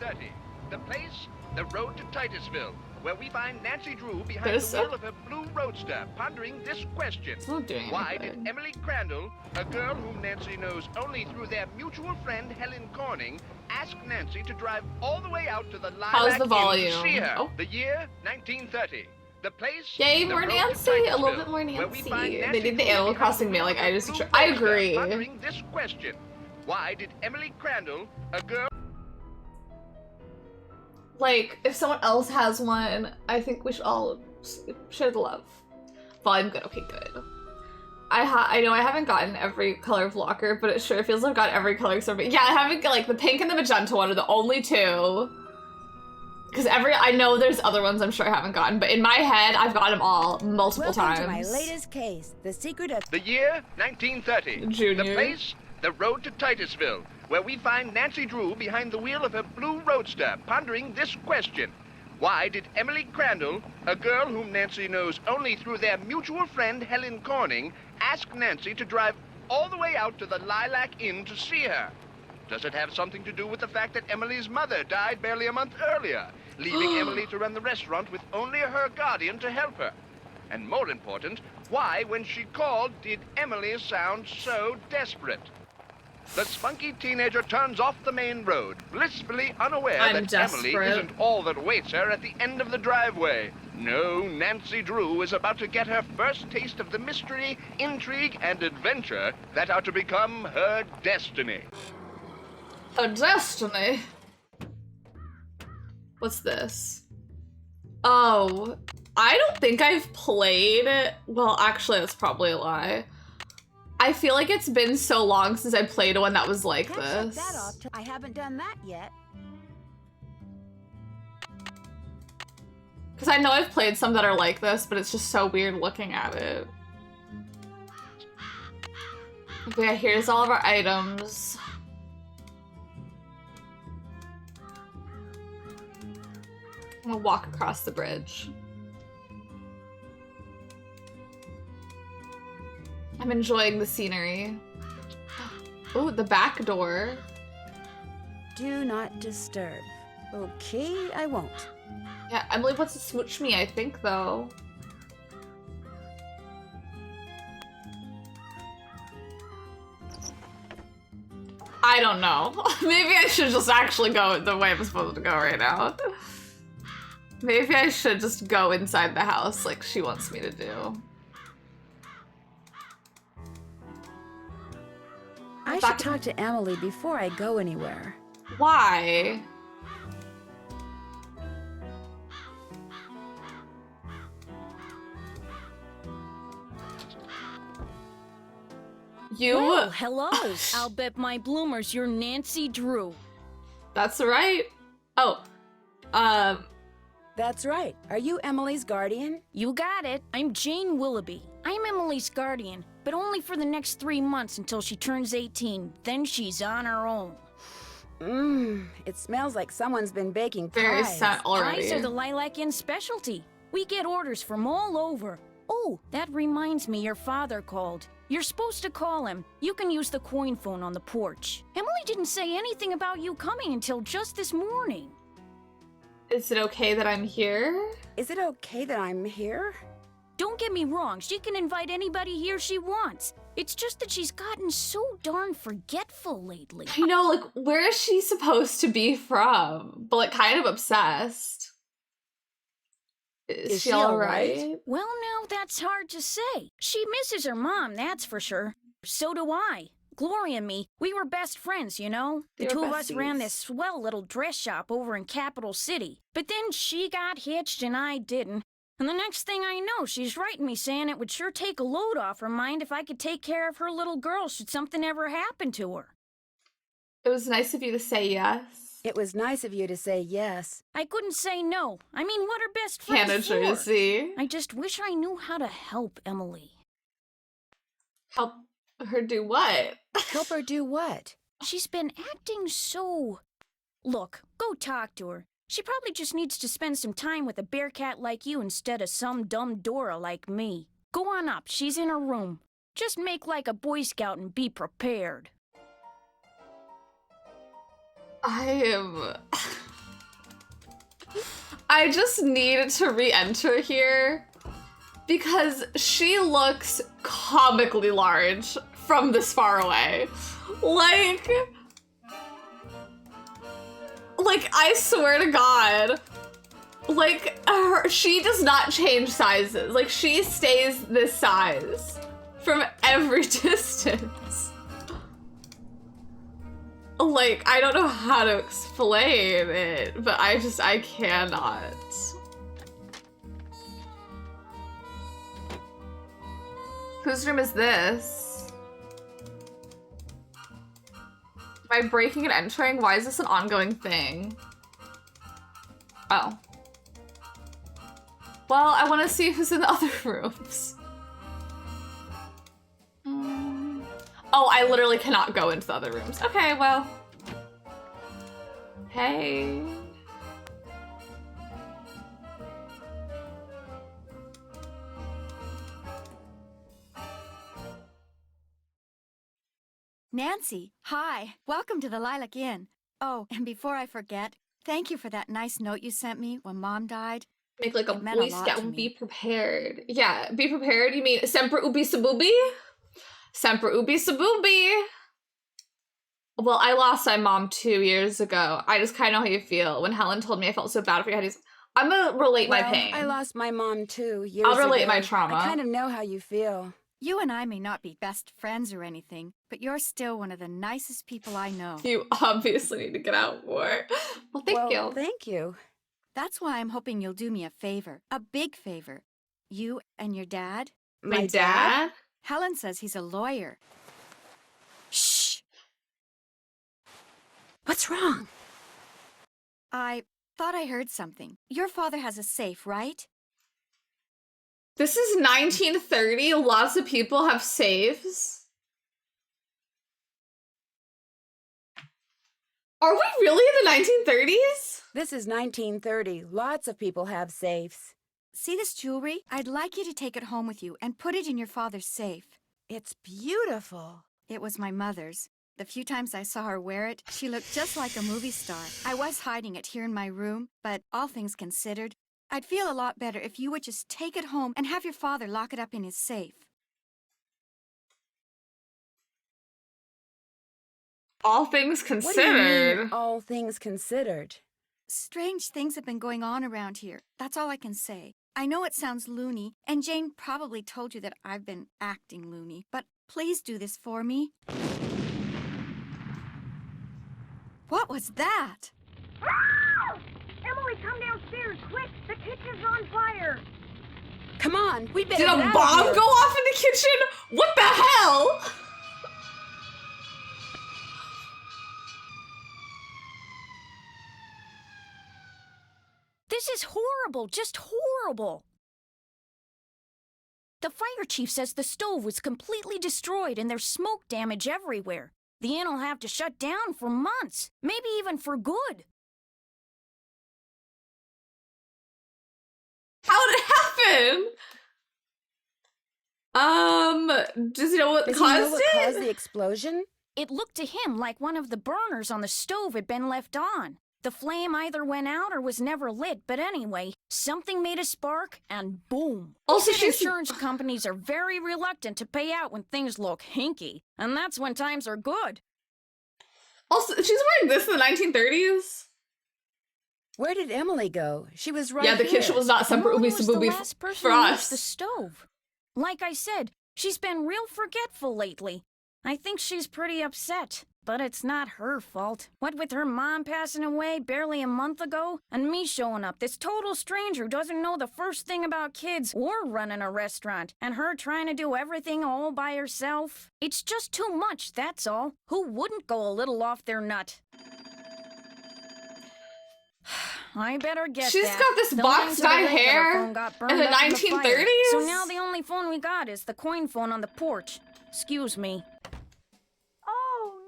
1930. The place, the road to Titusville, where we find Nancy Drew behind This the wheel of her blue roadster, pondering this question. It's not doing Why anything. did Emily Crandall, a girl whom Nancy knows only through their mutual friend Helen Corning, ask Nancy to drive all the way out to the Lilac the Inn volume? to see her? Oh. The year, 1930. The place, Yay, the more road to Nancy! A little Titusville, bit more where we Nancy. find They Nancy did the Drew Animal behind Crossing the mail, wheel like, of I her just... blue I roadster, agree. pondering this question. Why did Emily Crandall, a girl... Like, if someone else has one, I think we should all share the love. Volume good. Okay, good. I know I haven't gotten every color of locker, but it sure feels like I've got every color except for... Yeah, I haven't, like, the pink and the magenta one are the only two. Because I know there's other ones I'm sure I haven't gotten, but in my head, I've got them all multiple times. Welcome to my latest case, the secret of... The year, 1930. Junior. The place, the road to Titusville, where we find Nancy Drew behind the wheel of her blue roadster, pondering this question. Why did Emily Crandall, a girl whom Nancy knows only through their mutual friend Helen Corning, ask Nancy to drive all the way out to the Lilac Inn to see her? Does it have something to do with the fact that Emily's mother died barely a month earlier, leaving Emily to run the restaurant with only her guardian to help her? And more important, why, when she called, did Emily sound so desperate? The spunky teenager turns off the main road, blissfully unaware I'm that desperate. Emily isn't all that awaits her at the end of the driveway. No, Nancy Drew is about to get her first taste of the mystery, intrigue, and adventure that are to become her destiny. A destiny? What's this? Oh, I don't think I've played... Well, actually, that's probably a lie. I feel like it's been so long since I played one that was like Can't shut this. that off till I haven't done that yet. Because I know I've played some that are like this, but it's just so weird looking at it. Okay, here's all of our items. I'm gonna walk across the bridge. I'm enjoying the scenery. Oh, the back door. Do not disturb. Okay, I won't. Yeah, Emily wants to smooch me, I think, though. I don't know. Maybe I should just actually go the way I'm supposed to go right now. Maybe I should just go inside the house like she wants me to do. I should talk to Emily before I go anywhere. Why? You... Well, hello. I'll bet my bloomers you're Nancy Drew. That's right. Oh. That's right. Are you Emily's guardian? You got it. I'm Jane Willoughby. I'm Emily's guardian, but only for the next 3 months until she turns 18. Then she's on her own. It smells like someone's been baking pies. Very set already. Pies are the Lilac Inn specialty. We get orders from all over. Oh, that reminds me, your father called. You're supposed to call him. You can use the coin phone on the porch. Emily didn't say anything about you coming until just this morning. Is it okay that I'm here? Is it okay that I'm here? Don't get me wrong, she can invite anybody here she wants. It's just that she's gotten so darn forgetful lately. I know, like, where is she supposed to be from? But, like, kind of obsessed. Is she alright? Well, now that's hard to say. She misses her mom, that's for sure. So do I. Gloria and me, we were best friends, you know? The They two were of us ran besties. this swell little dress shop over in Capital City. But then she got hitched and I didn't. And the next thing I know, she's writing me saying it would sure take a load off her mind if I could take care of her little girl should something ever happen to her. It was nice of you to say yes. It was nice of you to say yes. I couldn't say no. I mean, what are best friends Hannah for? Jersey. I just wish I knew how to help Emily. Help her do what? Help her do what? She's been acting so... Look, go talk to her. She probably just needs to spend some time with a bear cat like you instead of some dumb Dora like me. Go on up, she's in her room. Just make like a Boy Scout and be prepared. I am I just need to re-enter here because she looks comically large from this far away. Like, I swear to God, like, she does not change sizes. Like, she stays this size from every distance. Like, I don't know how to explain it, but I cannot. Whose room is this? Am I breaking and entering? Why is this an ongoing thing? Oh. Well, I want to see who's in the other rooms. Oh, I literally cannot go into the other rooms. Okay, well. Hey. Nancy, hi. Welcome to the Lilac Inn. Oh, and before I forget, thank you for that nice note you sent me when Mom died. Make like a It meant a Boy lot Scout to and be me. prepared. Yeah, be prepared. You mean Semper Ubi Sabubi? Semper Ubi Sabubi. Well, I lost my mom 2 years ago. I just kind of know how you feel. When Helen told me I felt so bad for you, I'm gonna relate my pain. I lost my mom too years I'll relate ago. my trauma. I kind of know how you feel. You and I may not be best friends or anything, but you're still one of the nicest people I know. You obviously need to get out more. Well, thank you. Thank you. That's why I'm hoping you'll do me a favor. A big favor. You and your dad. My dad? Helen says he's a lawyer. Shh. What's wrong? I thought I heard something. Your father has a safe, right? This is 1930. Lots of people have safes. Are we really in the 1930s? This is 1930. Lots of people have safes. See this jewelry? I'd like you to take it home with you and put it in your father's safe. It's beautiful. It was my mother's. The few times I saw her wear it, she looked just like a movie star. I was hiding it here in my room, but all things considered, I'd feel a lot better if you would just take it home and have your father lock it up in his safe. All things What do you considered. mean, all things considered? Strange things have been going on around here. That's all I can say. I know it sounds loony, and Jane probably told you that I've been acting loony, but please do this for me. What was that? Emily, come downstairs, quick! The kitchen's on fire! Come on, we better Did get a out of bomb here. go off in the kitchen? What the hell? This is horrible, just horrible. The fire chief says the stove was completely destroyed and there's smoke damage everywhere. The inn will have to shut down for months, maybe even for good. How did it happen? Does he know what Does he know caused what it? caused the explosion? It looked to him like one of the burners on the stove had been left on. The flame either went out or was never lit, but anyway, something made a spark and boom. Also, He said she's insurance companies are very reluctant to pay out when things look hinky, and that's when times are good. also she's wearing this in the 1930s. Where did Emily go? She was right Yeah, the here. kitchen was not Semper Emily Ubi was the Sabubi last person for to reach us. the stove. Like I said, she's been real forgetful lately. I think she's pretty upset, but it's not her fault. What with her mom passing away barely a month ago, and me showing up, this total stranger who doesn't know the first thing about kids or running a restaurant, and her trying to do everything all by herself. It's just too much, that's all. Who wouldn't go a little off their nut? I better get She's that. got this The box lines of the dye regular hair phone got burned in the up in fire. 1930s? So now the only phone we got is the coin phone on the porch. Excuse me. Oh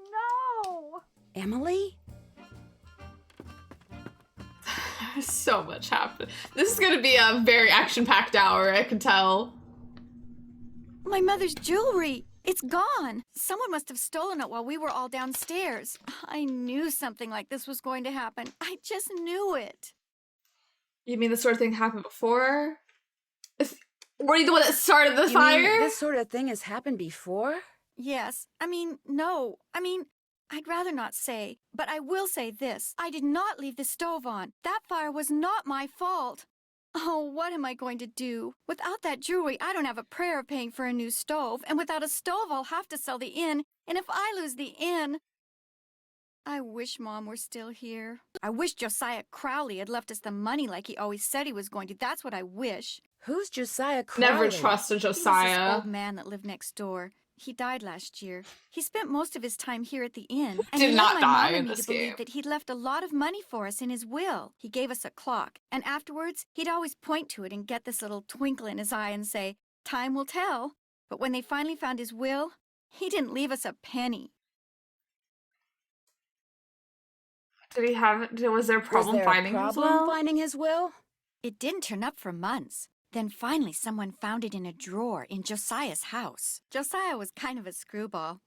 no! Emily? There's so much happening. This is gonna be a very action-packed hour, I can tell. My mother's jewelry! It's gone! Someone must have stolen it while we were all downstairs. I knew something like this was going to happen. I just knew it. You mean this sort of thing happened before? Were you the one that started the You fire? mean this sort of thing has happened before? Yes. No. I'd rather not say, but I will say this. I did not leave the stove on. That fire was not my fault. Oh, what am I going to do? Without that jewelry, I don't have a prayer of paying for a new stove. And without a stove, I'll have to sell the inn. And if I lose the inn... I wish Mom were still here. I wish Josiah Crowley had left us the money like he always said he was going to. That's what I wish. Who's Josiah Crowley? Never trusted He was this Josiah. old man that lived next door. He died last year. He spent most of his time here at the inn. And Did he not led my die mom in and me this to believe game. that he'd left a lot of money for us in his will. He gave us a clock. And afterwards, he'd always point to it and get this little twinkle in his eye and say, "Time will tell." But when they finally found his will, he didn't leave us a penny. Did he have? Was there a problem Was there finding a his problem will? finding his will? It didn't turn up for months. Then finally someone found it in a drawer in Josiah's house. Josiah was kind of a screwball.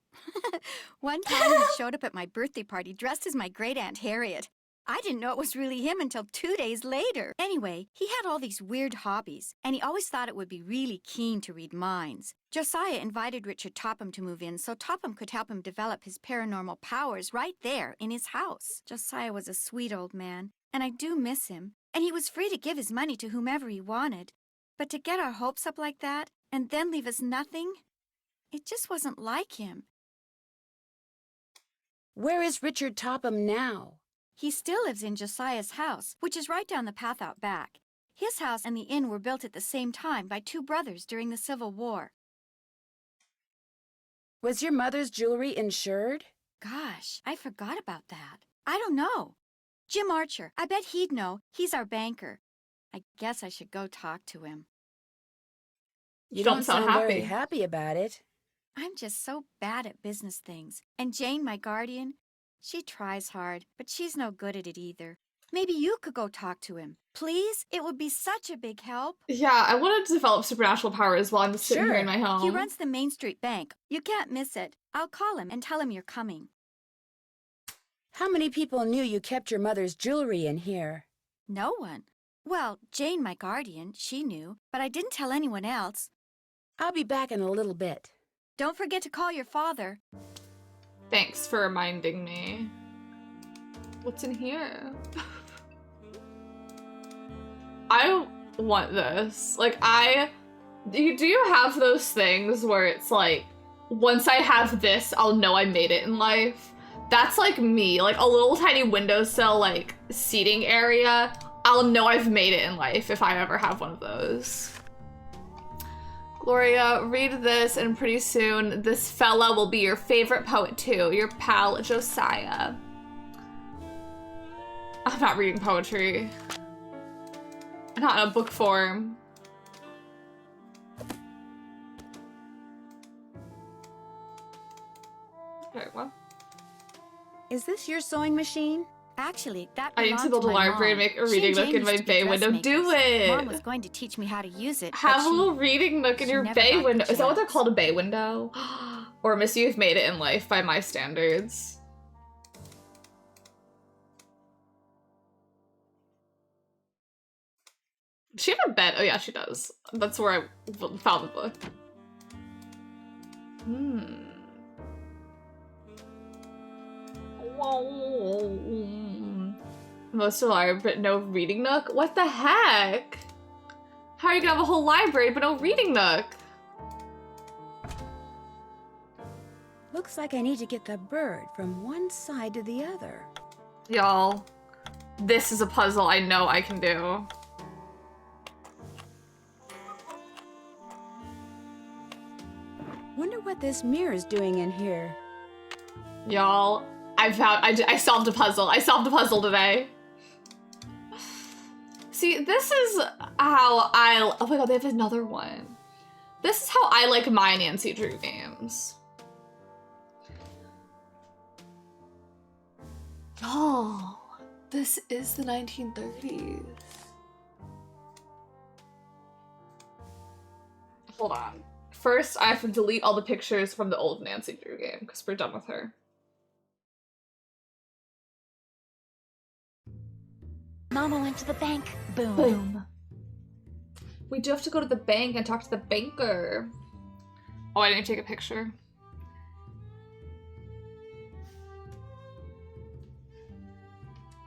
One time he showed up at my birthday party dressed as my great-aunt Harriet. I didn't know it was really him until 2 days later. Anyway, he had all these weird hobbies, and he always thought it would be really keen to read minds. Josiah invited Richard Topham to move in so Topham could help him develop his paranormal powers right there in his house. Josiah was a sweet old man, and I do miss him. And he was free to give his money to whomever he wanted. But to get our hopes up like that, and then leave us nothing, it just wasn't like him. Where is Richard Topham now? He still lives in Josiah's house, which is right down the path out back. His house and the inn were built at the same time by two brothers during the Civil War. Was your mother's jewelry insured? Gosh, I forgot about that. I don't know. Jim Archer, I bet he'd know. He's our banker. I guess I should go talk to him. You Don't don't sound sound very happy. happy about it. I'm just so bad at business things. And Jane, my guardian, she tries hard, but she's no good at it either. Maybe you could go talk to him. Please? It would be such a big help. Yeah, I wanted to develop supernatural powers while I'm sitting here in my home. He runs the Main Street Bank. You can't miss it. I'll call him and tell him you're coming. How many people knew you kept your mother's jewelry in here? No one. Well, Jane, my guardian, she knew, but I didn't tell anyone else. I'll be back in a little bit. Don't forget to call your father. Thanks for reminding me. What's in here? I want this. Like, do you have those things where it's like, once I have this, I'll know I made it in life? That's like me, like a little tiny windowsill, like seating area. I'll know I've made it in life if I ever have one of those. Gloria, read this, and pretty soon this fella will be your favorite poet too, your pal Josiah. I'm not reading poetry. Not in a book form. Okay, well. Is this your sewing machine? Actually, that I need to belonged build a my library and mom. make a She reading and nook Jane in my used to be bay window. Do dressmakers. it! Mom was going to teach me how to use it. Have but a little reading nook in she your never bay got the window. Is that what they're chance. called, a bay window? Or Miss, you've made it in life by my standards. Does she have a bed? Oh yeah, she does. That's where I found the book. Most of the library, but no reading nook? What the heck? How are you gonna have a whole library but no reading nook? Looks like I need to get the bird from one side to the other. Y'all, this is a puzzle I know I can do. Wonder what this mirror's doing in here. Y'all, I solved a puzzle. I solved a puzzle today. See, this is how oh my god, they have another one. This is how I like my Nancy Drew games. Y'all, this is the 1930s. Hold on. First, I have to delete all the pictures from the old Nancy Drew game because we're done with her. Mama went to the bank. Boom. Boom. We do have to go to the bank and talk to the banker. Oh, I didn't take a picture.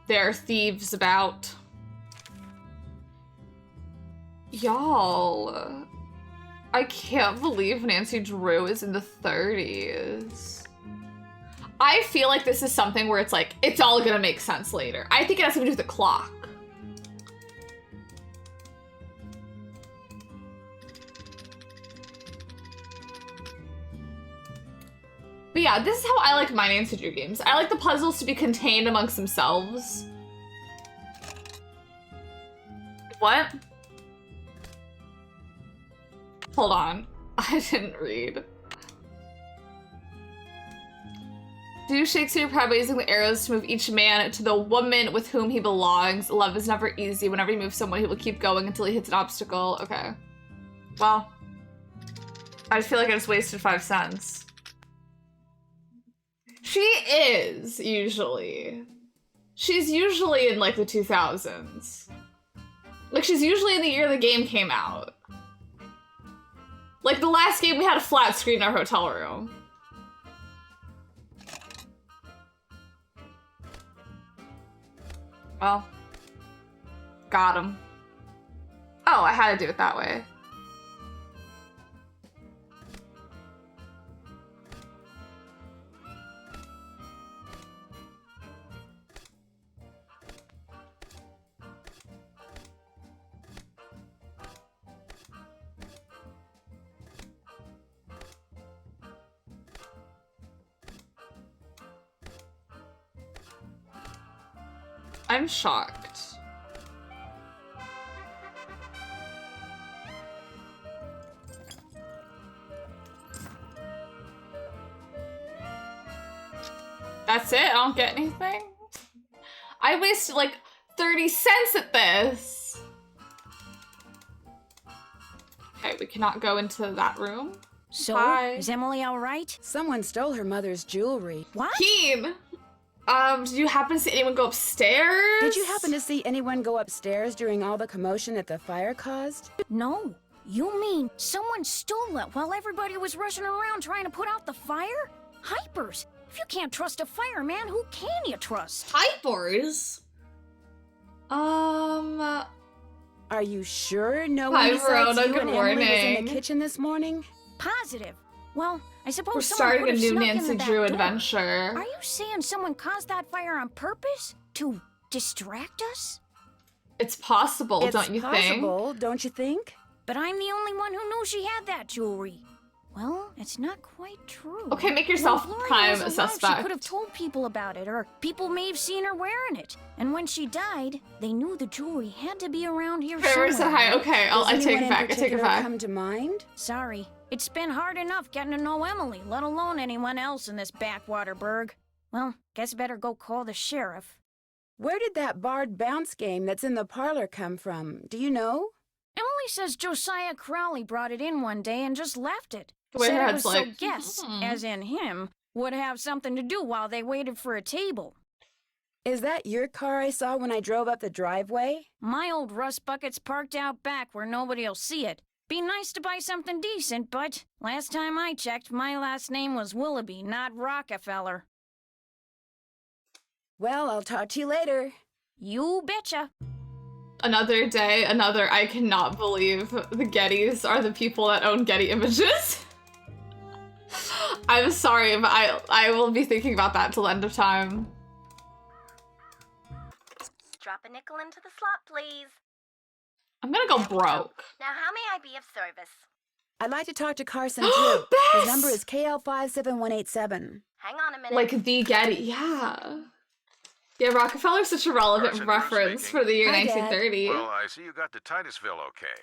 There are thieves about. Y'all, I can't believe Nancy Drew is in the 30s. I feel like this is something where it's like, it's all gonna make sense later. I think it has something to do with the clock. But yeah, this is how I like my Nancy Drew games. I like the puzzles to be contained amongst themselves. What? Hold on. I didn't read. Do Shakespeare proud by using the arrows to move each man to the woman with whom he belongs. Love is never easy. Whenever he moves someone, he will keep going until he hits an obstacle. Okay. Well, I feel like I just wasted 5 cents. She is, usually. She's usually in, like, the 2000s. Like, she's usually in the year the game came out. Like, the last game, we had a flat screen in our hotel room. Well. Got him. Oh, I had to do it that way. I'm shocked. That's it? I don't get anything? I wasted like 30 cents at this. Okay, we cannot go into that room. So, Hi. is Emily all right? Someone stole her mother's jewelry. What? Keen! Did you happen to see anyone go upstairs? Did you happen to see anyone go upstairs during all the commotion that the fire caused? No. You mean someone stole it while everybody was rushing around trying to put out the fire? Hypers! If you can't trust a fireman, who can you trust? Hypers? Are you sure no Hi, one besides Verona, you good and Emily was in morning. the kitchen this morning? Positive. Well, I suppose We're someone starting a could've new snuck in Nancy the back Drew door. adventure. Are you saying someone caused that fire on purpose? To distract us? It's possible, It's don't you possible, don't you think? But I'm the only one who knew she had that jewelry. Well, it's not quite true. think? Okay, make yourself When Gloria prime was alive, suspect. She could have told people about it, or people may have seen her wearing it. And when she died, they knew the jewelry had to be around here Trevor somewhere. said hi. Okay, Does I take anyone it in back. I take it particular back. come to mind? Sorry. It's been hard enough getting to know Emily, let alone anyone else in this backwater burg. Well, guess better go call the sheriff. Where did that barred bounce game that's in the parlor come from? Do you know? Emily says Josiah Crowley brought it in one day and just left it. The way Said her it head's was so like, guests, "Hmm." as in him, would have something to do while they waited for a table. Is that your car I saw when I drove up the driveway? My old rust bucket's parked out back where nobody'll see it. Be nice to buy something decent, but last time I checked, my last name was Willoughby, not Rockefeller. Well, I'll talk to you later. You betcha. Another day, another. I cannot believe the Gettys are the people that own Getty Images. I'm sorry, but I will be thinking about that till the end of time. Drop a nickel into the slot, please. I'm gonna go broke. Now, how may I be of service? I'd like to talk to Carson Drew. His number is KL57187. Hang on a minute. Like the Getty, yeah. Yeah, Rockefeller's such a relevant Carson Drew reference speaking. for the year Hi, Dad. 1930. Well, I see you got to Titusville okay.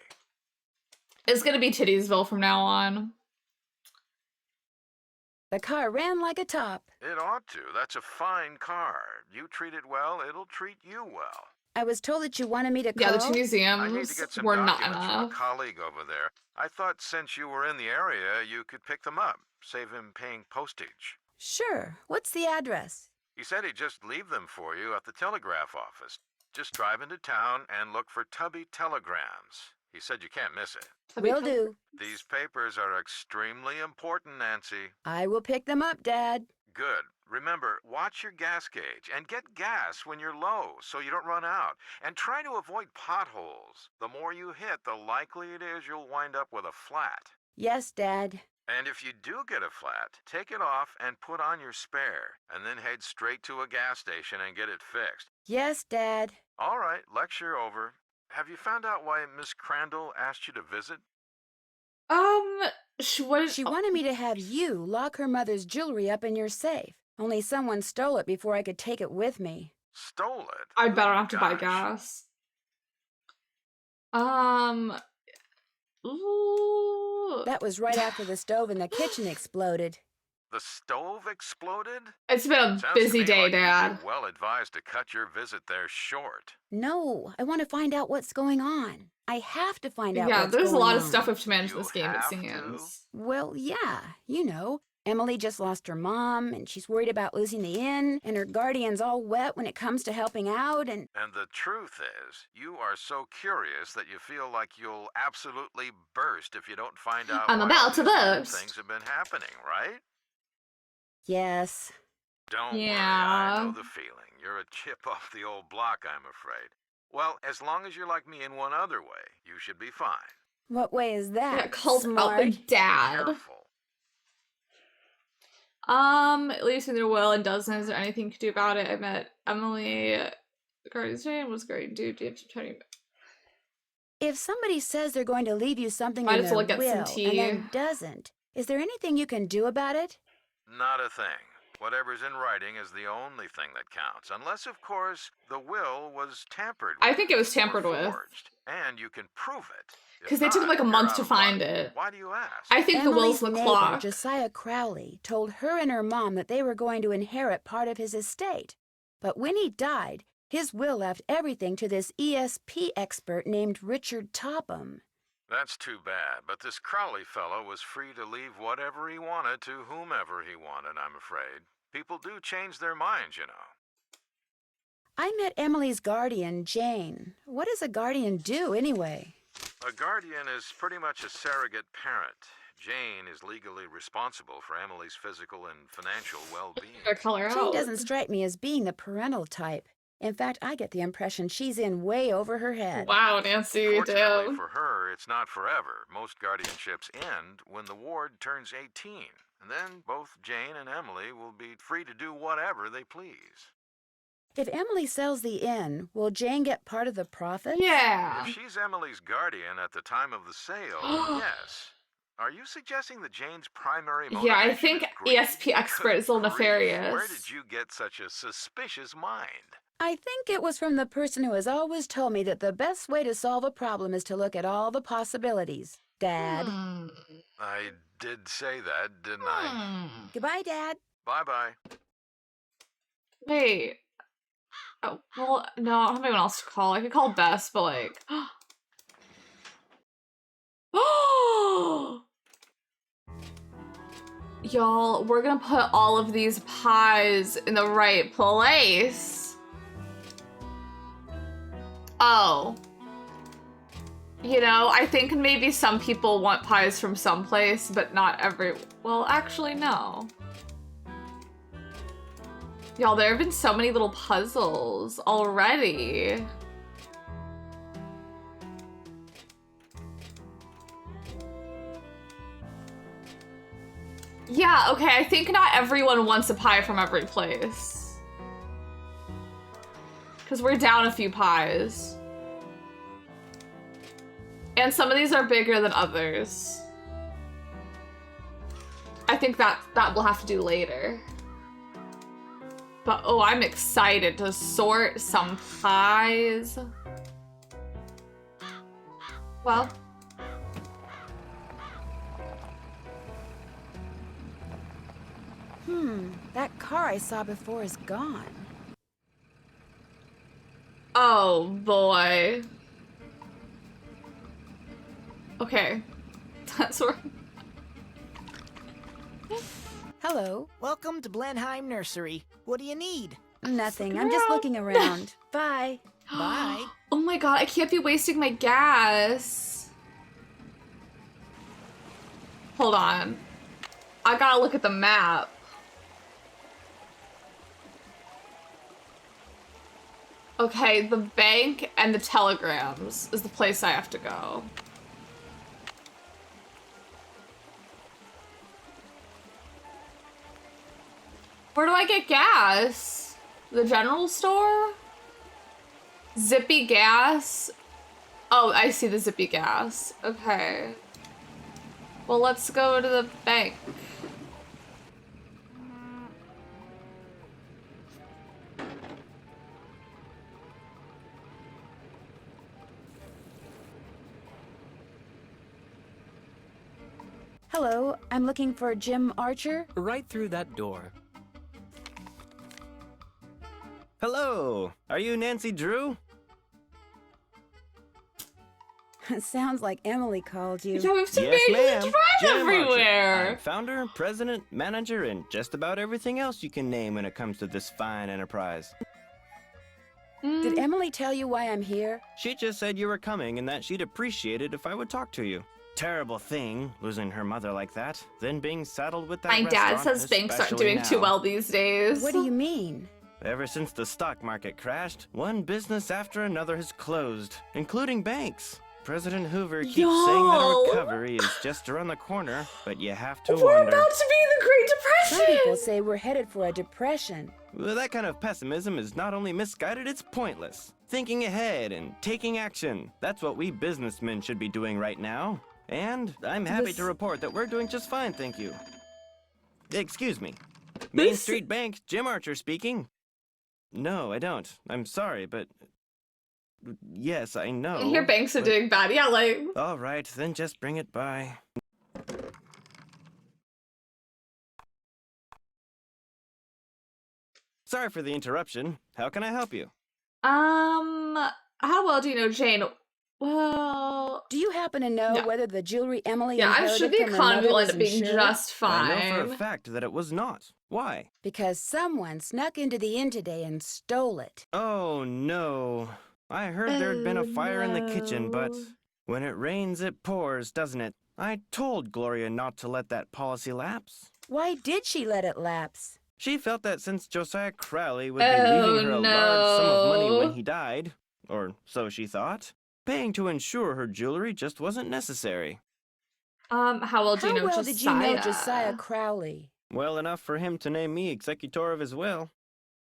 It's gonna be Tittiesville from now on. The car ran like a top. It ought to. That's a fine car. You treat it well, it'll treat you well. I was told that you wanted me to call. Yeah, the two I need museums to get some were not documents from a enough. colleague over there. I thought since you were in the area, you could pick them up. Save him paying postage. Sure. What's the address? He said he'd just leave them for you at the telegraph office. Just drive into town and look for Tubby Telegrams. He said you can't miss it. Will do. These papers are extremely important, Nancy. I will pick them up, Dad. Good. Remember, watch your gas gauge and get gas when you're low so you don't run out. And try to avoid potholes. The more you hit, the likely it is you'll wind up with a flat. Yes, Dad. And if you do get a flat, take it off and put on your spare, and then head straight to a gas station and get it fixed. Yes, Dad. All right, lecture over. Have you found out why Miss Crandall asked you to visit? She wanted me to have you lock her mother's jewelry up in your safe. Only someone stole it before I could take it with me. Stole it? I better have to buy Gosh. gas. Ooh. That was right after the stove in the kitchen exploded. The stove exploded? It's been a Sounds to busy me day, like you'd be Dad. well advised to cut your visit there short. No, I want to find out what's going on. I have to find out Yeah, what's there's a going lot of on. stuff we have to manage in You this game, it have to? seems. Well, yeah, you know. Emily just lost her mom, and she's worried about losing the inn, and her guardian's all wet when it comes to helping out, and... And the truth is, you are so curious that you feel like you'll absolutely burst if you don't find out I'm why about all to these weird burst. things have been happening, right? Yes. Don't worry, Yeah. I know the feeling. You're a chip off the old block, I'm afraid. Well, as long as you're like me in one other way, you should be fine. What way is that? Yeah, called out their Smart. dad. Careful. It leaves me their will and doesn't. Is there anything you can do about it? I met Emily Guardian's Day and was great. Dude, do you have to tell me? If somebody says they're going to leave you something Might in as their well get some will tea. and then doesn't, is there anything you can do about it? Not a thing. Whatever's in writing is the only thing that counts. Unless, of course, the will was tampered with. I think it was tampered or with. forged, and you can prove it. If Because they took not, like a you're month out to of find luck. it. Why do you ask? I think the will's Emily's the neighbor, clock. Josiah Crowley, told her and her mom that they were going to inherit part of his estate. But when he died, his will left everything to this ESP expert named Richard Topham. That's too bad, but this Crowley fellow was free to leave whatever he wanted to whomever he wanted, I'm afraid. People do change their minds, you know. I met Emily's guardian, Jane. What does a guardian do, anyway? A guardian is pretty much a surrogate parent. Jane is legally responsible for Emily's physical and financial well-being. Gotta call her Jane out. doesn't strike me as being the parental type. In fact, I get the impression she's in way over her head. Wow, Nancy, you Fortunately do. for her, it's not forever. Most guardianships end when the ward turns 18. And then both Jane and Emily will be free to do whatever they please. If Emily sells the inn, will Jane get part of the profit? Yeah. If she's Emily's guardian at the time of the sale, yes. Are you suggesting that Jane's primary motivation Yeah, I think is greed? ESP expert is a little Good grief, nefarious. Where did you get such a suspicious mind? I think it was from the person who has always told me that the best way to solve a problem is to look at all the possibilities. Dad. Hmm. I did say that, didn't I? Goodbye, Dad. Bye-bye. Wait. Oh, well, no, I don't have anyone else to call. I could call Bess, but like... Y'all, we're gonna put all of these pies in the right place. Oh. You know, I think maybe some people want pies from someplace, but not every... Well, actually, no. Y'all, there have been so many little puzzles already. Yeah, okay, I think not everyone wants a pie from every place. Because we're down a few pies. And some of these are bigger than others. I think that we'll have to do later. But oh, I'm excited to sort some pies. Well. That car I saw before is gone. Oh boy. Okay. That's where. Hello. Welcome to Blenheim Nursery. What do you need? Nothing. I'm just looking around. Bye. Bye. Oh my god, I can't be wasting my gas. Hold on. I gotta look at the map. Okay, the bank and the telegrams is the place I have to go. Where do I get gas? The general store? Zippy gas? Oh, I see the Zippy gas. Okay. Well, let's go to the bank. Hello, I'm looking for Jim Archer. Right through that door. Hello! Are you Nancy Drew? Sounds like Emily called you. Yeah, we have to Yes, make you ma'am. drive Jim Archer. everywhere. I'm founder, president, manager, and just about everything else you can name when it comes to this fine enterprise. Did Emily tell you why I'm here? She just said you were coming and that she'd appreciate it if I would talk to you. Terrible thing, losing her mother like that, then being saddled with that My dad restaurant, says banks aren't especially doing too now. well these days. What do you mean? Ever since the stock market crashed, one business after another has closed, including banks. President Hoover keeps saying that Yo. recovery is just around the corner, but you have to We're wonder. about to be in the Great Some Depression. people say we're headed for a depression. Well, that kind of pessimism is not only misguided, it's pointless. Thinking ahead and taking action. That's what we businessmen should be doing right now. And I'm happy This- to report that we're doing just fine, thank you. Excuse me. Main This- Street Bank, Jim Archer speaking. No, I don't. I'm sorry, but... Yes, I know. I hear banks are but- doing bad. Yeah, like... All right, then just bring it by. Sorry for the interruption. How can I help you? How well do you know Jane? Well... Do you happen to know Yeah. whether the jewelry Emily Yeah, I'm inherited sure the from her economy mother will was end up being insured? just fine. I know for a fact that it was not. Why? Because someone snuck into the inn today and stole it. Oh, no. I heard there'd been a fire in the kitchen, but no. when it rains, it pours, doesn't it? I told Gloria not to let that policy lapse. Why did she let it lapse? She felt that since Josiah Crowley would be leaving her a large sum of money when he died, or so she thought, paying to insure her jewelry just wasn't necessary. How well do you How know well Josiah? did you know Josiah Crowley? Well enough for him to name me executor of his will.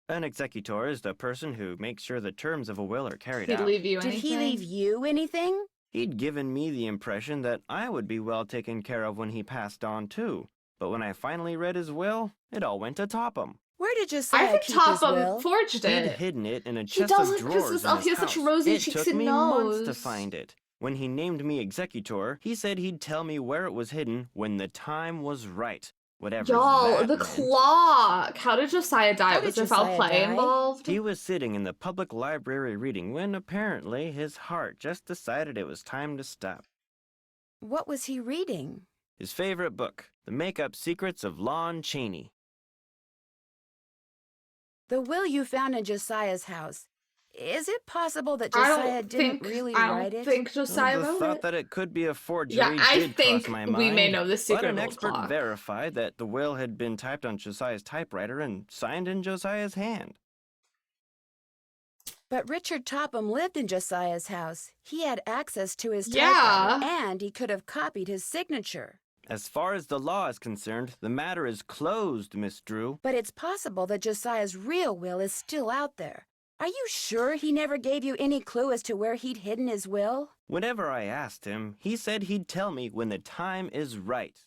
An executor is the person who makes sure the terms of a will are carried He'd out. leave you Did anything? he leave you anything? He'd given me the impression that I would be well taken care of when he passed on, too. But when I finally read his will, it all went to Topham. Where did I Josiah think keep his Topham will? forged He'd it. hidden it in a He chest does of it drawers because in he his has such house. rosy It cheeks took and me months to nose. find it. When he named me executor, he said he'd tell me where it was hidden when the time was right. Whatever Y'all, that the meant. clock. How did Josiah die? How Was did there foul Josiah play die? involved? He was sitting in the public library reading when apparently his heart just decided it was time to stop. What was he reading? His favorite book, The Make-Up Secrets of Lon Chaney. The will you found in Josiah's house. Is it possible that I Josiah don't didn't think. really I write don't it? think Josiah The wrote thought it. that it could be a forgery Yeah, I did think cross my we mind. may know the secret But of an the expert clock. verified that the will had been typed on Josiah's typewriter and signed in Josiah's hand. But Richard Topham lived in Josiah's house. He had access to his Yeah. typewriter, and he could have copied his signature. As far as the law is concerned, the matter is closed, Miss Drew. But it's possible that Josiah's real will is still out there. Are you sure he never gave you any clue as to where he'd hidden his will? Whenever I asked him, he said he'd tell me when the time is right.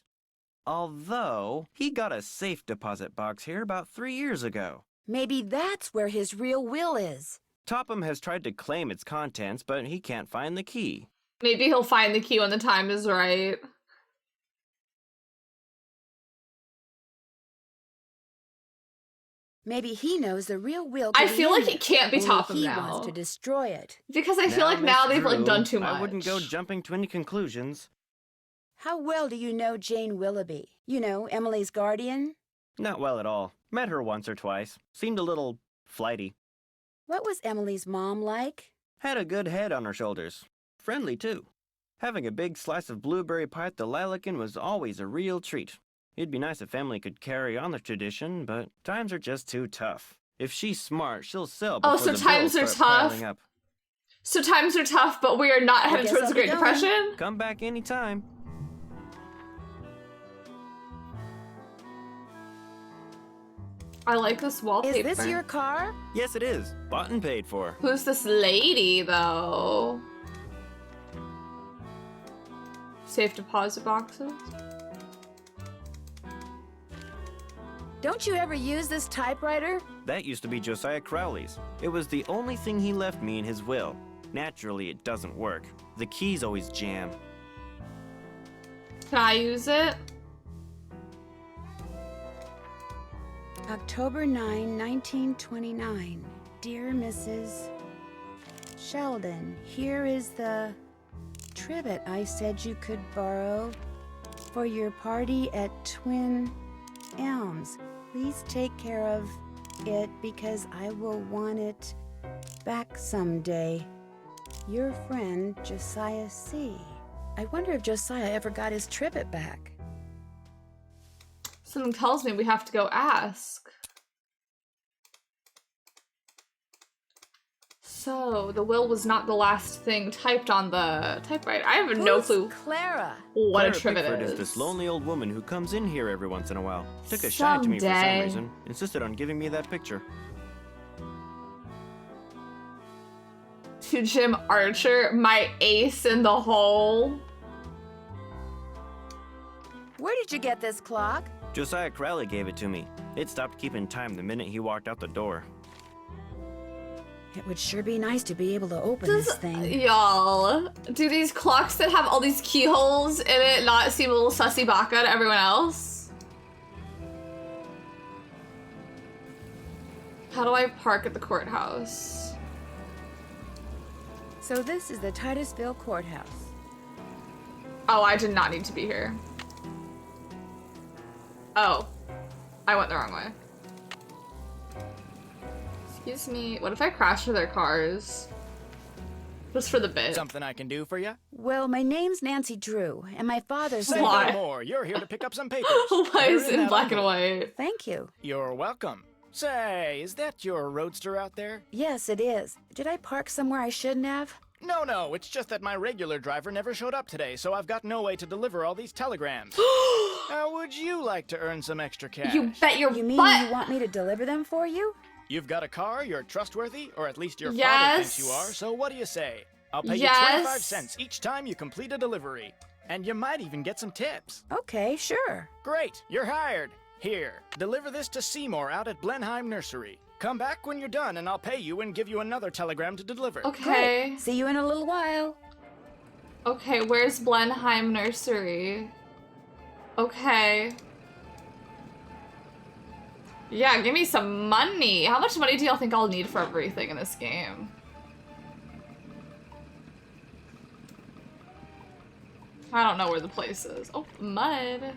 Although, he got a safe deposit box here about 3 years ago. Maybe that's where his real will is. Topham has tried to claim its contents, but he can't find the key. Maybe he'll find the key when the time is right. Maybe he knows the real will. I could be feel in like it there, can't be only Topham he now. wants to destroy it. Because I feel like Miss now they've like Drew, done too much. I wouldn't go jumping to any conclusions. How well do you know Jane Willoughby? You know, Emily's guardian? Not well at all. Met her once or twice. Seemed a little flighty. What was Emily's mom like? Had a good head on her shoulders. Friendly, too. Having a big slice of blueberry pie at the Lalakin was always a real treat. It'd be nice if Emily could carry on the tradition, but times are just too tough. If she's smart, she'll sell before so the times bills are start tough. piling up. So times are tough, but we are not headed guess towards I'll the be Great going. Depression. Come back anytime. I like this wallpaper. Is this your car? Yes, it is. Bought and paid for. Who's this lady, though? Safe deposit boxes? Don't you ever use this typewriter? That used to be Josiah Crowley's. It was the only thing he left me in his will. Naturally, it doesn't work. The keys always jam. Can I use it? October 9, 1929. Dear Mrs. Sheldon, here is the trivet I said you could borrow for your party at Twin Elms. Please take care of it because I will want it back someday. Your friend, Josiah C. I wonder if Josiah ever got his trivet back. Something tells me we have to go ask. So, the will was not the last thing typed on the typewriter. I have no clue Clara? what Clara a trivet Pickford is. is this lonely old woman who comes in here every once in a while. Took a shine to me for some Someday. reason. Insisted on giving me that picture. To Jim Archer, my ace in the hole. Where did you get this clock? Josiah Crowley gave it to me. It stopped keeping time the minute he walked out the door. It would sure be nice to be able to open this thing. Y'all, do these clocks that have all these keyholes in it not seem a little sussy baka to everyone else? How do I park at the courthouse? So this is the Titusville Courthouse. Oh, I did not need to be here. Oh, I went the wrong way. Excuse me, what if I crash into their cars? Just for the bit. Something I can do for you? Well, my name's Nancy Drew, and my father's... Say Why? no more. You're here to pick up some papers. Why is They're it in that black and envelope. white? Thank you. You're welcome. Say, is that your roadster out there? Yes, it is. Did I park somewhere I shouldn't have? No, it's just that my regular driver never showed up today, so I've got no way to deliver all these telegrams. How would you like to earn some extra cash? You bet your You mean butt. you want me to deliver them for you? You've got a car, you're trustworthy, or at least your father Yes. thinks you are, so what do you say? I'll pay Yes. you 25 cents each time you complete a delivery. And you might even get some tips. Okay, sure. Great, you're hired. Here, deliver this to Seymour out at Blenheim Nursery. Come back when you're done and I'll pay you and give you another telegram to deliver. Okay. Great. See you in a little while. Okay, where's Blenheim Nursery? Okay. Yeah, give me some money. How much money do y'all think I'll need for everything in this game? I don't know where the place is. Oh, mud.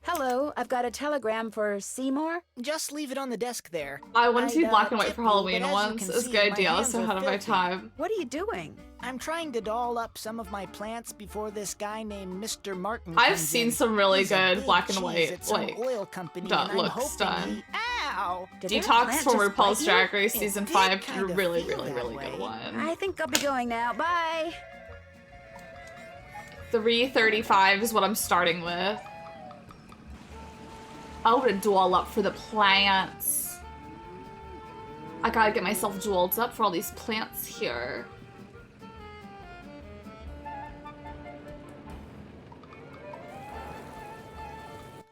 Hello, I've got a telegram for Seymour. Just leave it on the desk there. I wanted to be I'd, black and white tip for you, Halloween but as you once. can It's a see, good my idea. I was hands so are ahead of my filthy. time. What are you doing? I'm trying to doll up some of my plants before this guy named Mr. Martin I've comes seen in. some really He's a good big black and cheese white, at some like, oil company, done and I'm looks hoping done. he... Ow! Did that Detox plant from just RuPaul's bite Drag you? Race It Season did 5. kinda Really, feel really, that really good way. one. I think I'll be going now. Bye. 335 is what I'm starting with. I would have dual up for the plants. I gotta get myself jeweled up for all these plants here.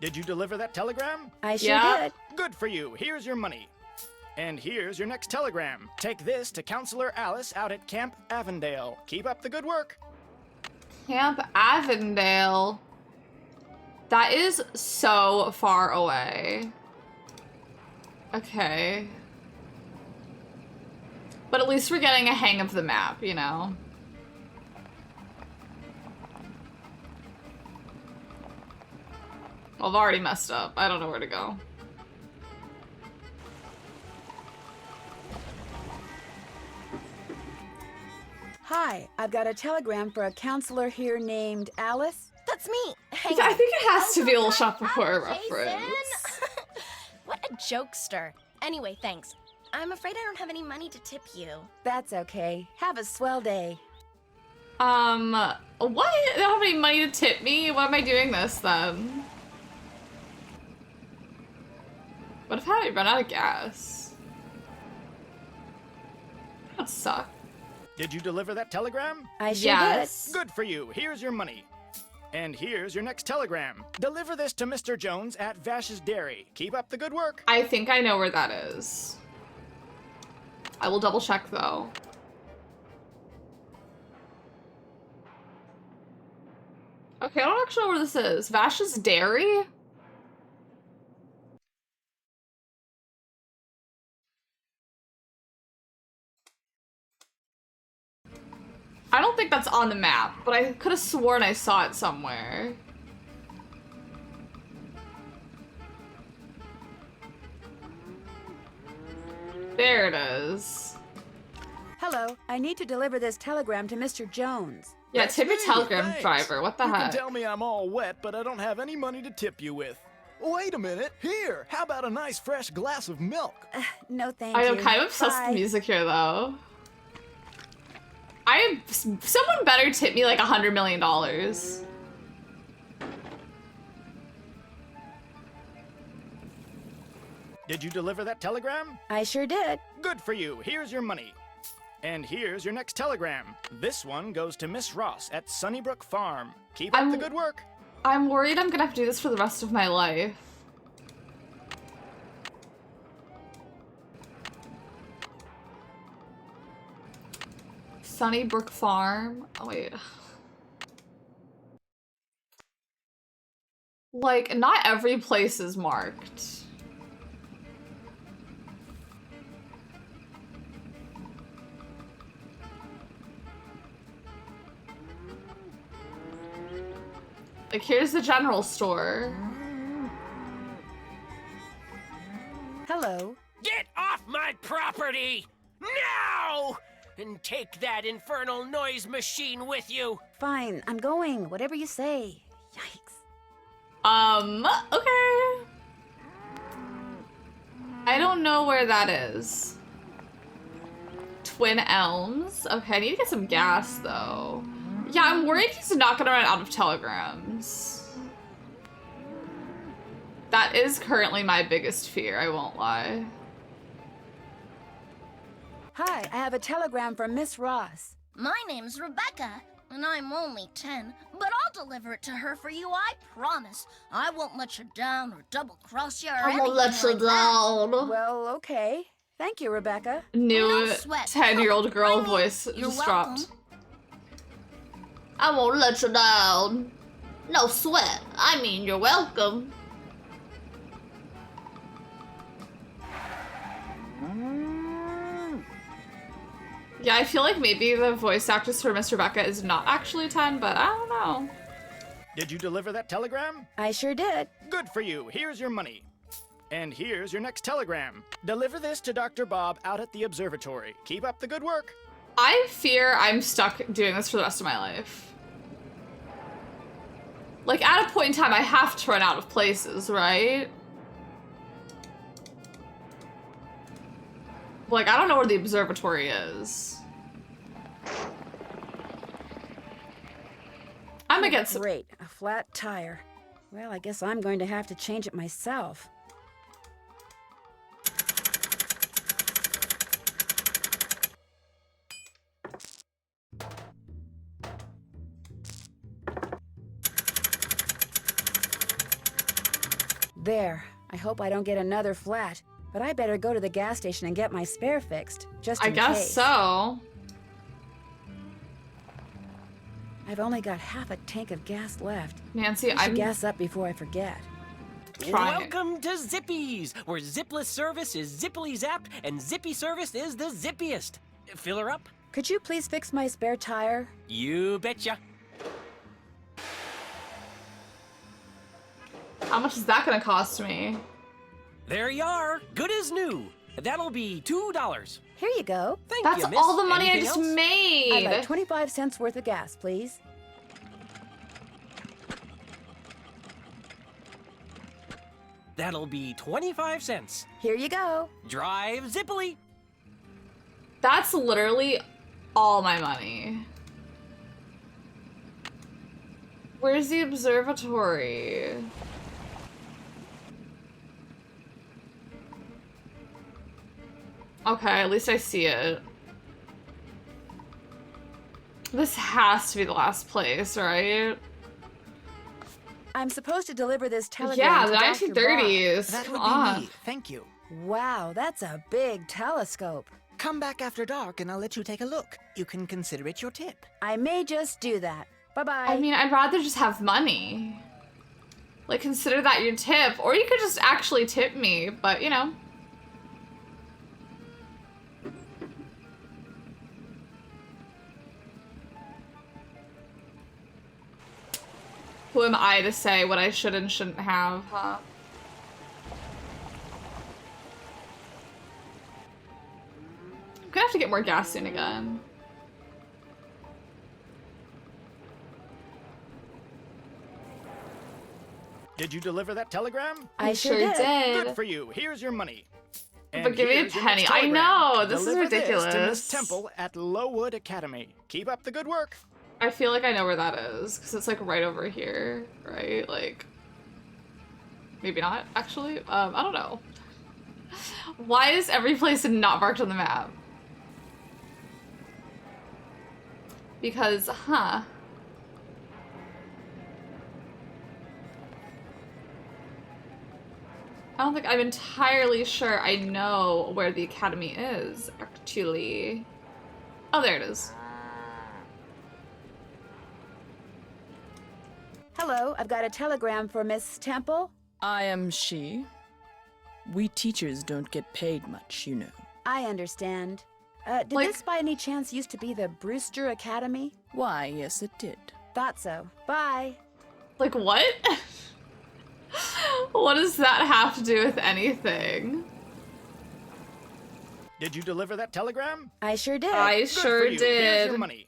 Did you deliver that telegram? I sure Yeah. did. Good for you. Here's your money. And here's your next telegram. Take this to Counselor Alice out at Camp Avondale. Keep up the good work. Camp Avondale. That is so far away. Okay. But at least we're getting a hang of the map, you know? Well, I've already messed up. I don't know where to go. Hi, I've got a telegram for a counselor here named Alice. That's me. Hang I on. think it has to be a little shop before a Jason. reference. What a jokester. Anyway, thanks. I'm afraid I don't have any money to tip you. That's okay. Have a swell day. What? They don't have any money to tip me? Why am I doing this then? What if I run out of gas? That would suck. Did you deliver that telegram? I sure Yes. Good for you. Here's your money. And here's your next telegram. Deliver this to Mr. Jones at Vash's Dairy. Keep up the good work. I think I know where that is. I will double check though. Okay, I don't actually know where this is. Vash's Dairy? I don't think that's on the map, but I could have sworn I saw it somewhere. There it is. Hello, I need to deliver this telegram to Mr. Jones. Yeah, That's tip your me, telegram thanks. driver. What the You heck? can tell me I'm all wet, but I don't have any money to tip you with. Wait a minute. Here, how about a nice fresh glass of milk? No, thank I you. am kind of obsessed with Bye. the music here, though. Someone better tip me like $100 million. Did you deliver that telegram? I sure did. Good for you. Here's your money. And here's your next telegram. This one goes to Miss Ross at Sunnybrook Farm. Keep up the good work. I'm worried I'm gonna have to do this for the rest of my life. Sunnybrook Farm. Oh, wait. Like, not every place is marked. Like, here's the general store. Hello. Get off my property! Now! And take that infernal noise machine with you! Fine, I'm going. Whatever you say. Yikes. Okay. I don't know where that is. Twin Elms. Okay, I need to get some gas, though. Yeah, I'm worried he's not gonna run out of telegrams. That is currently my biggest fear, I won't lie. Hi, I have a telegram from Miss Ross. My name's Rebecca, and I'm only 10, but I'll deliver it to her for you, I promise. I won't let you down or double-cross you or I won't anything let you like that. down. Well, okay. Thank you, Rebecca. New No sweat. 10-year-old girl I mean, voice you're just welcome. dropped. I won't let you down. No sweat. I mean, you're welcome. Yeah, I feel like maybe the voice actress for Miss Rebecca is not actually 10, but I don't know. Did you deliver that telegram? I sure did. Good for you. Here's your money. And here's your next telegram. Deliver this to Dr. Bob out at the observatory. Keep up the good work. I fear I'm stuck doing this for the rest of my life. Like, at a point in time, I have to run out of places, right? Like, I don't know where the observatory is. I'm gonna get some. Great, a flat tire. Well, I guess I'm going to have to change it myself. There. I hope I don't get another flat. But I better go to the gas station and get my spare fixed, just in I guess case. so. I've only got half a tank of gas left. Nancy, I should I'm gas up before I forget. trying. Welcome to Zippies, where zipless service is zippily zapped and zippy service is the zippiest. Fill her up? Could you please fix my spare tire? You betcha. How much is that gonna cost me? There you are, good as new. That'll be $2. Here you go. Thank That's you, miss. all the money I Anything just else? made. I'd like 25 cents worth of gas, please. That'll be 25 cents. Here you go. Drive zippily. That's literally all my money. Where's the observatory? Okay, at least I see it. This has to be the last place, right? I'm supposed to deliver this telegram Yeah, to the Dr. 1930s. That Come would on. be me. Thank you. Bob. Wow, that's a big telescope. Come back after dark and I'll let you take a look. You can consider it your tip. I may just do that. Bye-bye. I mean, I'd rather just have money. Like, consider that your tip. Or you could just actually tip me, but, you know. Who am I to say what I should and shouldn't have, huh? I'm gonna have to get more gas soon again. Did you deliver that telegram? I sure did. Good for you. Here's your money. But give me a here's your penny. next I telegram. know, this is Deliver ridiculous. This to Miss Temple at Lowood Academy. Keep up the good work. I feel like I know where that is, because it's like right over here, right? Like, maybe not, actually. I don't know. Why is every place not marked on the map? Because, huh. I don't think I'm entirely sure I know where the academy is, actually. Oh, there it is. Hello, I've got a telegram for Miss Temple. I am she. We teachers don't get paid much, you know. I understand. Did Like- this by any chance used to be the Brewster Academy? Why, yes, it did. Thought so. Bye. Like, what? What does that have to do with anything? Did you deliver that telegram? I sure did. I Good sure for you. Here's did. your money.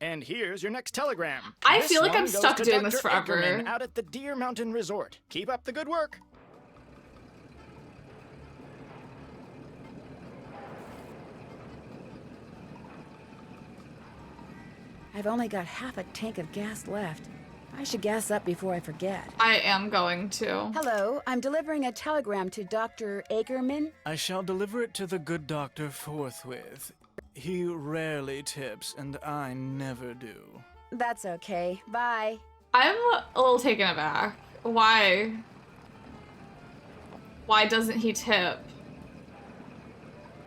And here's your next telegram. I This feel like one I'm goes stuck to doing Dr. this forever. Ackerman out at the Deer Mountain Resort. Keep up the good work. I've only got half a tank of gas left. I should gas up before I forget. I am going to. Hello, I'm delivering a telegram to Dr. Ackerman. I shall deliver it to the good doctor forthwith. He rarely tips, and I never do. That's okay. Bye. I'm a little taken aback. Why? Why doesn't he tip?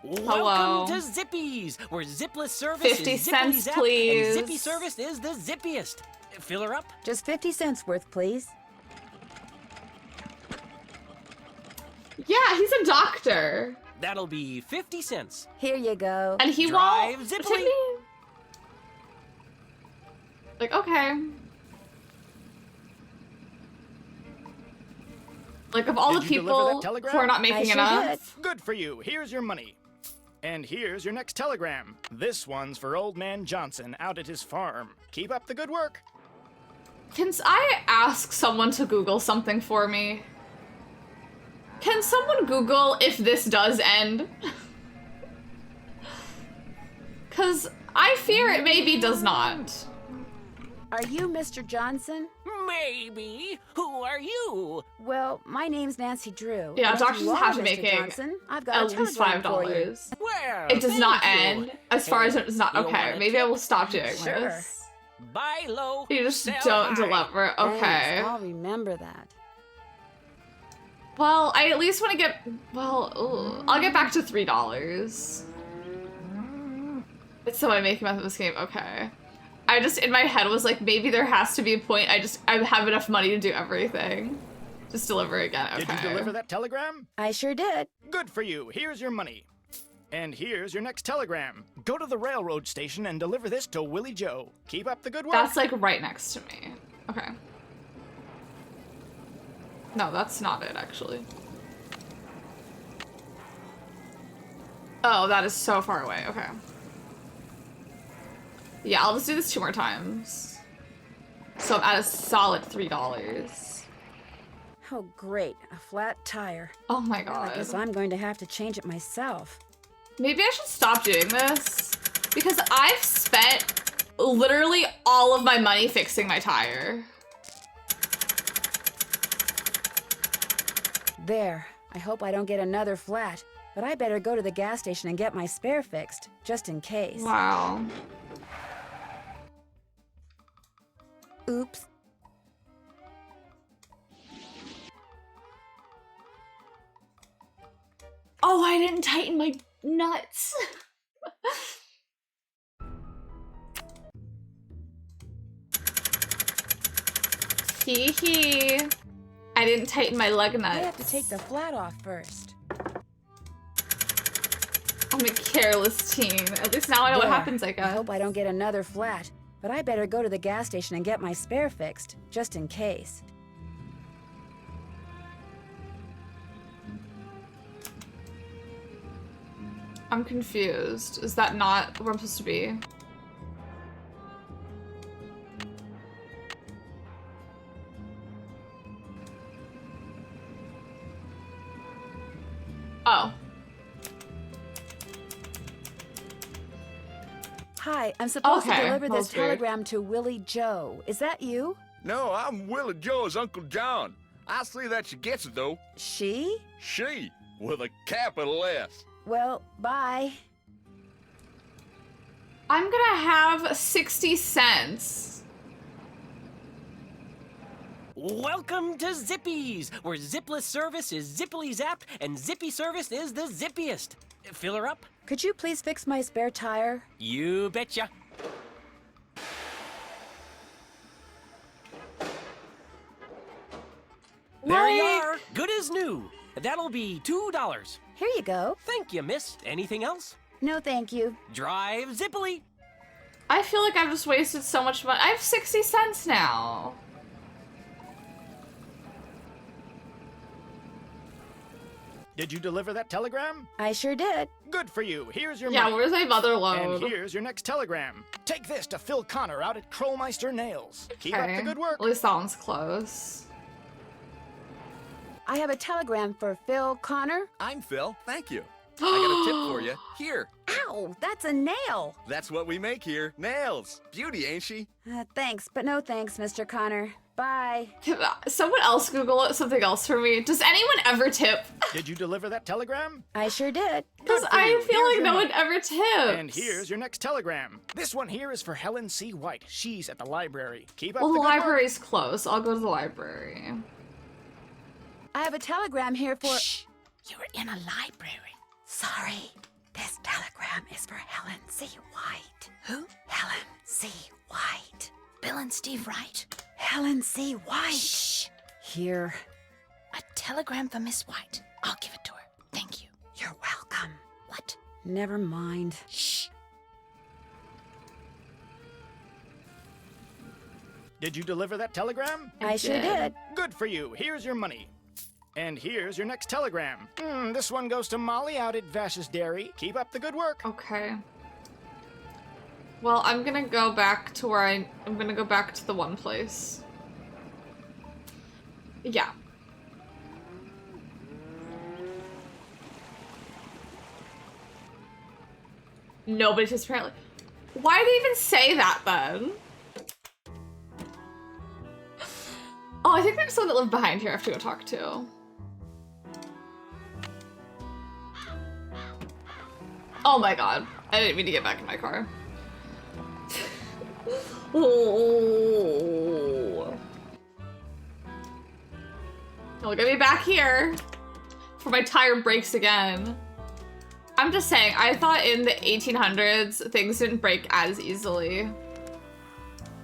Hello. Welcome to Zippies, where zipless service 50 is cents, zippity-zap, please. and zippy service is the zippiest. Fill her up. Just 50 cents worth, please. Yeah, he's a doctor. That'll be 50 cents. Here you go. And he Drive won't zippily. tip me? Like, okay. Like, of all Did the you deliver that people telegram? who are not I making sure enough. Good for you. Here's your money. And here's your next telegram. This one's for Old Man Johnson out at his farm. Keep up the good work. Can I ask someone to Google something for me? Can someone Google if this does end? Because I fear it maybe does not. Are you Mr. Johnson? Maybe. Who are you? Well, my name's Nancy Drew. Yeah, And if doctors you have are to Mr. make Johnson, I've got at a least telegram for you. $5. Well, It does thank not you. end. As far as it's not You okay. want a Maybe I tip? will stop doing Sure. this. Buy low. You just sell don't high. deliver. Okay. Thanks, I'll remember that. Well, I at least want to get. Well, ugh. I'll get back to $3. It's so I make meth of this game. Okay. I just in my head was like, maybe there has to be a point. I have enough money to do everything. Just deliver again. Okay. Did you deliver that telegram? I sure did. Good for you. Here's your money. And here's your next telegram. Go to the railroad station and deliver this to Willie Joe. Keep up the good work. That's like right next to me. Okay. No, that's not it actually. Oh, that is so far away. Okay. Yeah, I'll just do this 2 more times. So I'm at a solid $3. Oh, great. A flat tire. Oh my Well, god. I guess I'm going to have to change it myself. Maybe I should stop doing this because I've spent literally all of my money fixing my tire. There. I hope I don't get another flat. But I better go to the gas station and get my spare fixed, just in case. Wow. Oops. Oh, I didn't tighten my nuts. Hee hee. I didn't tighten my lug nuts. I have to take the flat off first. I'm a careless teen. At least now I know what happens, I guess. I hope I don't get another flat. But I better go to the gas station and get my spare fixed, just in case. I'm confused. Is that not where I'm supposed to be? Oh. Hi, I'm supposed to Okay, deliver that this was weird. telegram to Willie Joe. Is that you? No, I'm Willie Joe's Uncle John. I see that she gets it, though. She? She, with a capital S. Well, bye. I'm gonna have 60 cents. Welcome to Zippy's, where zipless service is zippily zapped and zippy service is the zippiest. Fill her up? Could you please fix my spare tire? You betcha. There you are, good as new. That'll be $2. Here you go. Thank you, miss. Anything else? No, thank you. Drive zippily. I feel like I've just wasted so much money. I have 60 cents now. Did you deliver that telegram? I sure did. Good for you. Here's your Yeah, money. where's my mother load? And here's your next telegram. Take this to Phil Connor out at Krollmeister Nails. Keep up the good work. At least that one's close. I have a telegram for Phil Connor. I'm Phil. Thank you. I got a tip for you. Here. Ow, that's a nail. That's what we make here. Nails. Beauty, ain't she? Thanks, but no thanks, Mr. Connor. Bye. Can someone else Google something else for me? Does anyone ever tip? Did you deliver that telegram? I sure did. Because I feel like no one ever tips. And here's your next telegram. This one here is for Helen C. White. She's at the library. Keep up Well, the the good work. library's close. I'll go to the library. I have a telegram here for... Shh. You're in a library. Sorry. This telegram is for Helen C. White. Who? Helen C. White. Bill and Steve Wright. Helen C. White. Shh. Here. A telegram for Miss White. I'll give it to her. Thank you. You're welcome. What? Never mind. Shh. Did you deliver that telegram? I sure did. Good for you. Here's your money. And here's your next telegram. This one goes to Molly out at Vash's Dairy. Keep up the good work. Okay. Well, I'm gonna go back to where I'm gonna go back to the one place. Yeah. Nobody just apparently. Why did they even say that then? Oh, I think there's someone that lived behind here I have to go talk to. Oh my god. I didn't mean to get back in my car. Oh. Look at me back here before my tire breaks again. I'm just saying, I thought in the 1800s things didn't break as easily.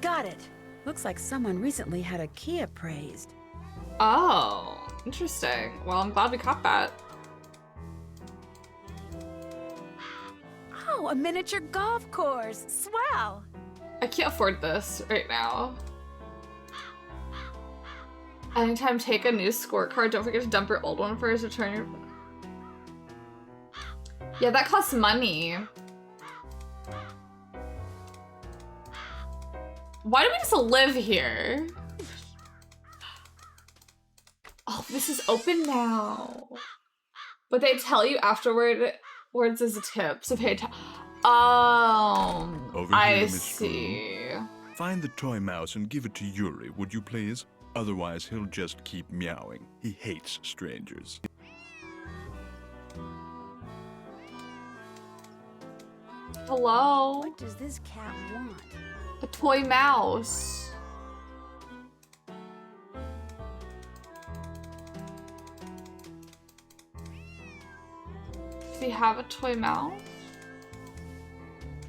Got it. Looks like someone recently had a key appraised. Oh, interesting. Well, I'm glad we caught that. Oh, a miniature golf course. Swell. I can't afford this right now. Anytime take a new scorecard, don't forget to dump your old one first, return your... Yeah, that costs money. Why do we just live here? Oh, this is open now. But they tell you afterwards as a tip, so pay attention. Oh, Over here, I Miss see. Drew. Find the toy mouse and give it to Yuri, would you please? Otherwise, he'll just keep meowing. He hates strangers. Hello? What does this cat want? A toy mouse. Does he have a toy mouse?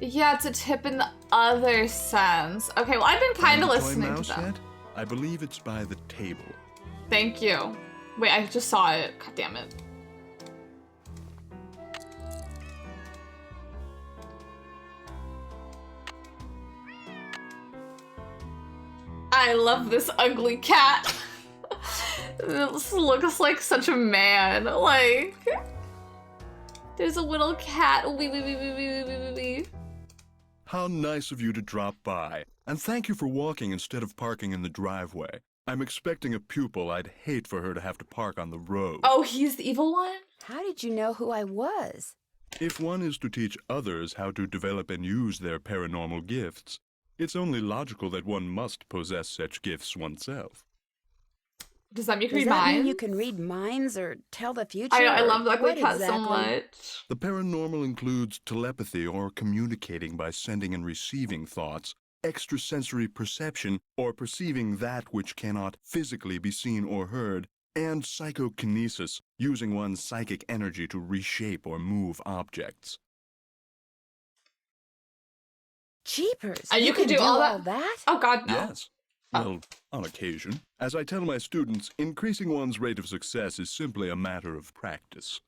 Yeah, it's a tip in the other sense. Okay, well, I've been kind of listening to them. Yet? I believe it's by the table. Thank you. Wait, I just saw it. God damn it. I love this ugly cat. This looks like such a man. Like, there's a little cat. Wee, wee, wee, wee, wee, wee, wee, wee. How nice of you to drop by. And thank you for walking instead of parking in the driveway. I'm expecting a pupil. I'd hate for her to have to park on the road. Oh, he's the evil one? How did you know who I was? If one is to teach others how to develop and use their paranormal gifts, it's only logical that one must possess such gifts oneself. Does that mean you can Does read that mean minds? you can read minds or tell the future? I or love the ugly what cat so exactly? much. The paranormal includes telepathy or communicating by sending and receiving thoughts, extrasensory perception or perceiving that which cannot physically be seen or heard, and psychokinesis, using one's psychic energy to reshape or move objects. Jeepers! And you can do all that? Oh god, no. Yes. Well, on occasion. As I tell my students, increasing one's rate of success is simply a matter of practice.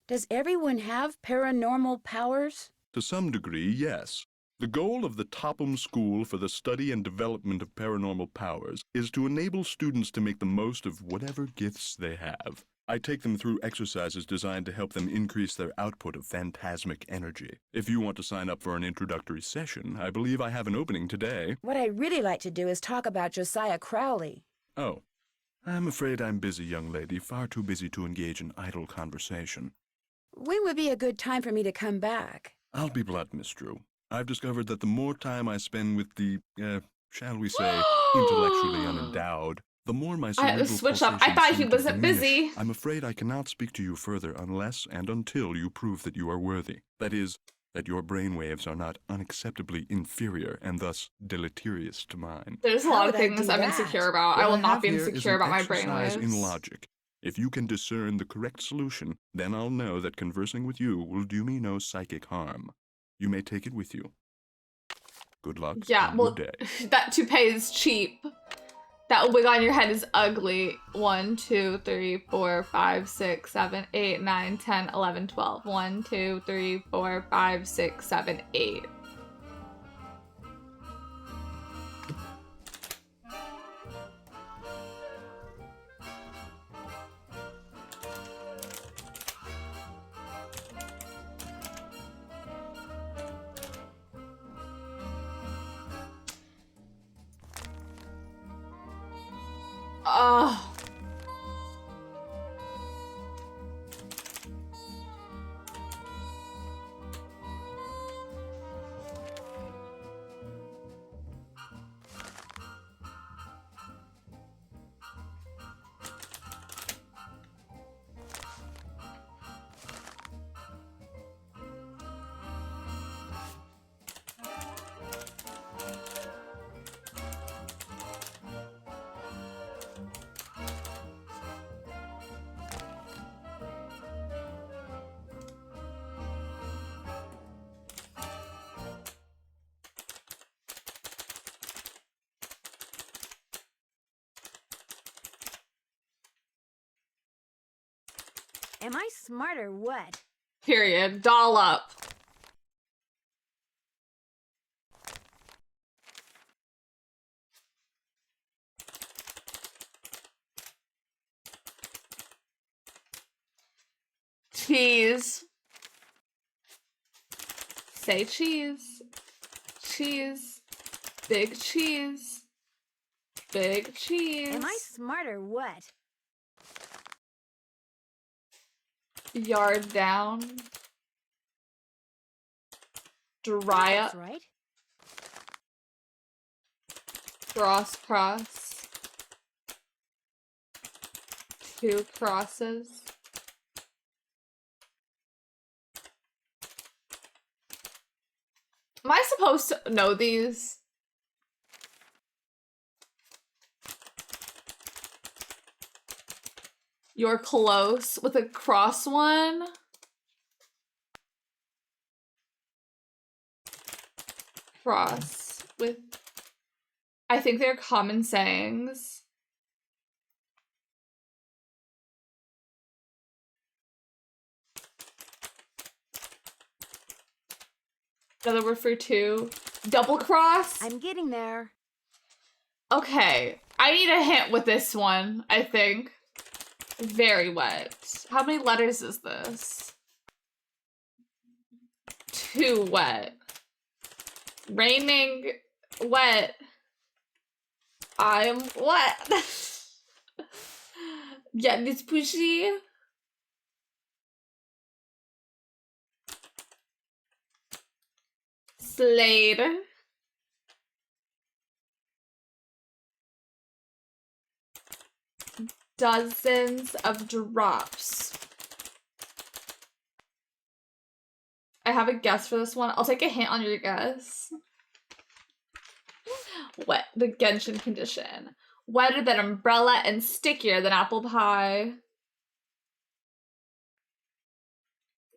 Does everyone have paranormal powers? To some degree, yes. The goal of the Topham School for the Study and Development of Paranormal Powers is to enable students to make the most of whatever gifts they have. I take them through exercises designed to help them increase their output of phantasmic energy. If you want to sign up for an introductory session, I believe I have an opening today. What I'd really like to do is talk about Josiah Crowley. Oh, I'm afraid I'm busy, young lady, far too busy to engage in idle conversation. When would be a good time for me to come back? I'll be blunt, Miss Drew. I've discovered that the more time I spend with the, shall we say, intellectually unendowed, the more my cerebral switch up. I pulsations thought he seem to wasn't diminish. busy. I'm afraid I cannot speak to you further unless and until you prove that you are worthy. That is, that your brainwaves are not unacceptably inferior and thus deleterious to mine. There's a lot of things I'm insecure about. I What will not have be here is insecure an about my exercise brainwaves. in logic. If you can discern the correct solution, then I'll know that conversing with you will do me no psychic harm. You may take it with you. Good luck. Yeah, and well, good day. that toupee is cheap. That wig on your head is ugly. 1, 2, 3, 4, 5, 6, 7, 8, 9, 10, 11, 12. 1, 2, 3, 4, 5, 6, 7, 8. Oh. Am I smart or what? Period. Doll up. Cheese. Say cheese. Cheese. Big cheese. Big cheese. Am I smart or what? Yard down. Dry up. That's right. Cross, cross. 2 crosses. Am I supposed to know these? You're close with a cross one. Cross with, I think they're common sayings. Another word for 2. Double cross? I'm getting there. Okay, I need a hint with this one, I think. Very wet. How many letters is this? 2 wet. Raining wet. I'm wet. Yeah, this pushy. Slade. Dozens of drops. I have a guess for this one. I'll take a hint on your guess. Wet. The Genshin condition. Wetter than umbrella and stickier than apple pie.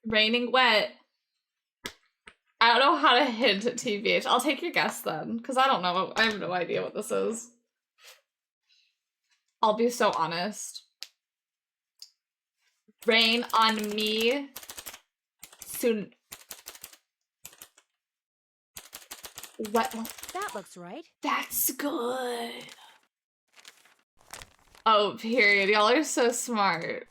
Raining wet. I don't know how to hint at TBH. I'll take your guess then, because I don't know. I have no idea what this is. I'll be so honest. Rain on me soon. What? That looks right. That's good. Oh, period. Y'all are so smart.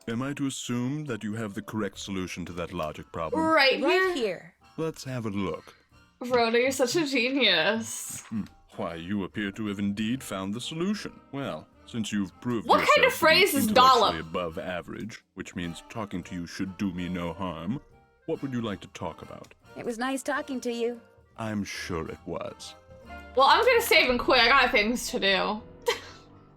Am I to assume that you have the correct solution to that logic problem? Right here. Let's have a look. Rhoda, you're such a genius. Why, you appear to have indeed found the solution. Well, since you've proved What kind of yourself to be phrase is intellectually dollop? above average, which means talking to you should do me no harm, what would you like to talk about? It was nice talking to you. I'm sure it was. Well, I'm gonna save and quit. I got things to do.